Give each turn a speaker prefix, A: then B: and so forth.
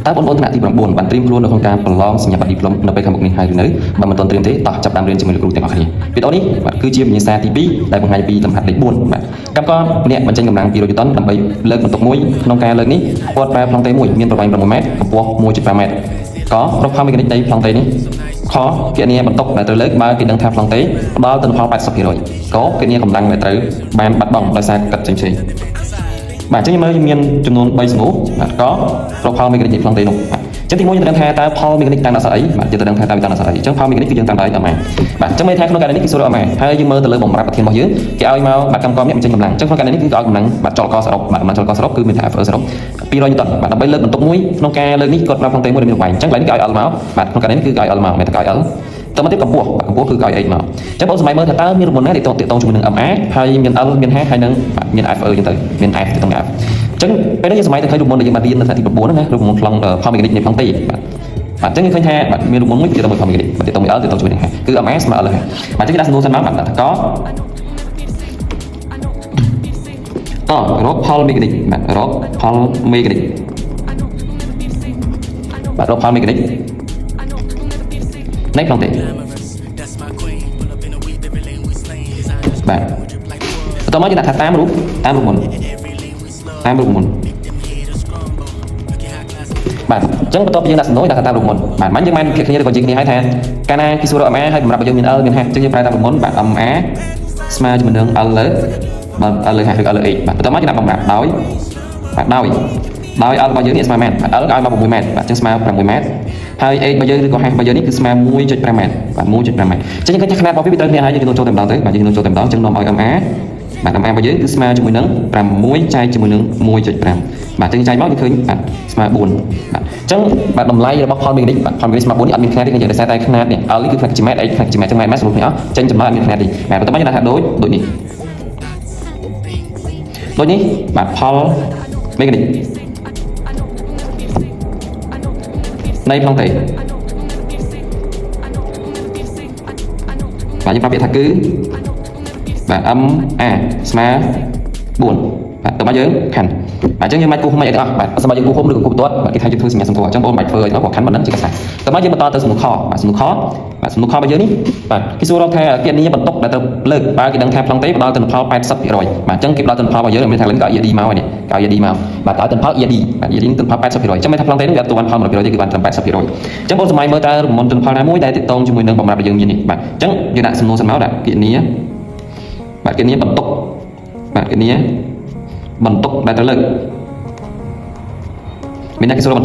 A: តើបងប្អូនថ្នាក់ទី9បានត្រៀមខ្លួននៅក្នុងការប្រឡងសញ្ញាបត្រឌីប្លុំនៅពេលខាងមុខនេះហើយឬនៅបើមិនទាន់ត្រៀមទេតោះចាប់តាមរៀនជាមួយលោកគ្រូទាំងអស់គ្នាវីដេអូនេះបាទគឺជាវិញ្ញាសាទី2ដែលបង្ហាញពីលំហាត់លេខ4បាទកម្មករម្នាក់បញ្ចេញកម្លាំង200 NewTon ដើម្បីលើកបន្ទុកមួយក្នុងការលើកនេះគាត់ប្រើប្លង់តេមួយមានប្រវែង6ម៉ែត្រកម្ពស់ 1.5 ម៉ែត្រក៏រកផលមេកានិកនៃប្លង់តេនេះខគណនាបន្ទុកដែលត្រូវលើកបើគេដឹងថាប្លង់តេផ្ដល់ទិន្នផល 80% ក៏គណនាកម្លាំងដែលត្រូវបានបាត់បង់ដោយសារកាត់ផ្សេងៗបាទអញ្ចឹងមើលមានចំនួន3សំណួរបាទក៏រកផលមេកានិកនៃប្លង់តេនោះចឹងទី1យើងត្រូវដឹងថាតើផលមេកានិកតាមអក្សរអីបាទយើងត្រូវដឹងថាតើវាតាមអក្សរអីអញ្ចឹងផលមេកានិកគឺយើងតាមដៃអមបាទអញ្ចឹងមានថាក្នុងករណីនេះគឺសួរអមហើយយើងមើលទៅលើបំរាប់ប្រធានរបស់យើងគេឲ្យមកបាទកម្មករនេះបញ្ចេញកម្លាំងអញ្ចឹងក្នុងករណីនេះគឺឲ្យកម្លាំងបាទចលករសរុបបាទកម្លាំងចលករសរុបគឺមានថា FE សរុប200 NewTon បាទដើម្បីលើកបន្ទុកមួយក្នុងការលើកនេះគាត់ប្រើប្លង់តេមួយដែលមានប្រវែងអញ្ចឹងកន្លែងនេះគេឲ្យ L មកបាទក្នុងករណីនេះគឺគេឲ្យ L មកមិនថាគេឲ្យ L តើមកទៀតកម្ពស់គឺឲ្យ H មកអញ្ចឹងបងសម័យមើលថាតើមានរង្វង់ណាដែលតកតងជាមួយនឹង MA ហើយមាន L មាន H ហើយនឹងមាន FE អញ្ចឹងទៅមាន F ទៅក្នុង F អញ្ចឹងពេលនេះយើងសម័យទៅឃើញរូបមន្តដែលយើងបានរៀននៅថ្នាក់ទី9ហ្នឹងណារូបមន្តប្លង់ផលមេកានិកនៃប្លង់តេបាទអញ្ចឹងយើងឃើញថាបាទមានរូបមន្តមួយទៀតទៅមួយផលមេកានិកបាទទៅមួយ L ទៅជាមួយនឹង H គឺ MA ស្មើ L ហើយបាទអញ្ចឹងគេដាក់សំណួរសិនមកបាទថាករកផលមេកានិកបាទរកផលមេកានិកបាទរកផលមេកានិកនៃប្លង់តេបាទបន្តមកយើងដាក់ថាតាមរូបមន្តបាទអញ្ចឹងបន្ទាប់ពីយើងដាក់សំណួរដាក់ថាតាមរូបមន្តបាទមិនយើងបានគិតគ្នាឬក៏និយាយគ្នាហើយថាកាលណាគេសួររក MA ហើយសម្រាប់យើងមាន L មាន H អញ្ចឹងយើងប្រើតាមរូបមន្តបាទ MA ស្មើជាមួយនឹង L លើបាទ L លើ H ឬ L លើ H បាទបន្តមកយើងដាក់បំរាប់ដោយ L របស់យើងនេះស្មើម៉ែត្របាទ L ឲ្យមក6ម៉ែត្របាទអញ្ចឹងស្មើ6ម៉ែត្រហើយ H របស់យើងឬក៏ H របស់យើងនេះគឺស្មើ 1.5 ម៉ែត្របាទ 1.5 ម៉ែត្រអញ្ចឹងយើងឃើញថាຂະຫນាតរបស់វាត្រូវគ្នាហើយយើងចូលតែម្ដងទៅបាទយើងចូលតែម្ដងអញ្ចឹងនាំឲ្យ MA បាទ MA របស់យើងគឺស្មើជាមួយនឹង6ចែកជាមួយនឹង 1.5 បាទអញ្ចឹងចែកមកយើងឃើញបាទស្មើ4បាទអញ្ចឹងបាទតម្លៃរបស់ផលមេកានិកបាទផលមេកានិកស្មើ4នេះអត់មានຂະຫນាតទេយើងដោយសារតែຂະຫນាតនេះ L នេះគឺຂະຫນាតជាម៉ែត្រ H ຂະຫນាតជាម៉ែត្រចឹងម៉ែត្រស្រួលគ្នាអស់ចេញចម្លើយអត់មានຂະຫນាតទេបាទបន្តមកយើងដាក់ថាដូចនេះបាទផលមេកានិកនៃប្លង់តេបាទយើងប្រាប់ពាក្យថាគឺបាទ MA ស្មើ4បាទតើមកយើងខណ្ឌបាទអញ្ចឹងយើងមិនគូមិនអីទាំងអស់បាទបើសិនបើយើងគូហុំឬក៏គូផ្ទាត់បាទគេថាយើងធ្វើសញ្ញាសម្គាល់អញ្ចឹងបងមិនបាច់ធ្វើអីទាំងអស់ព្រោះខណ្ឌមិនដឹងជាកាសាតើមកយើងបន្តទៅសំណួរខបាទសំណួរខរបស់យើងនេះបាទគេសួររកថាគណនាបន្ទុកដែលត្រូវលើកបើគេដឹងថាប្លង់តេផ្ដល់ទិន្នផល 80% បាទអញ្ចឹងគេផ្ដល់ទិន្នផលរបស់យើងមានថាឡើងក៏ ED មកហើយនេះក៏ ED មកបាទឲ្យទិន្នផល ED បាទ ED ទិន្នផល 80% អញ្ចឹងមានថាប្លង់តេនេះវាអត់ទាន់ផល 100% ទេគឺបានត្រឹម 80% អញ្ចឹងបងសម័យមើលតើរង្វង់ទិន្នផលណាមួយដែលទាក់ទងជាមួយនឹងបំរាប់យើងមាននេះបាទអញ្ចឹងយើងដាក់សំណួរសិនមកដាក់គណនាបាទគណនាបន្ទុកបាទគណនាបន្ទុកដែលត្រូវលើកមានអ្នកគេសួរ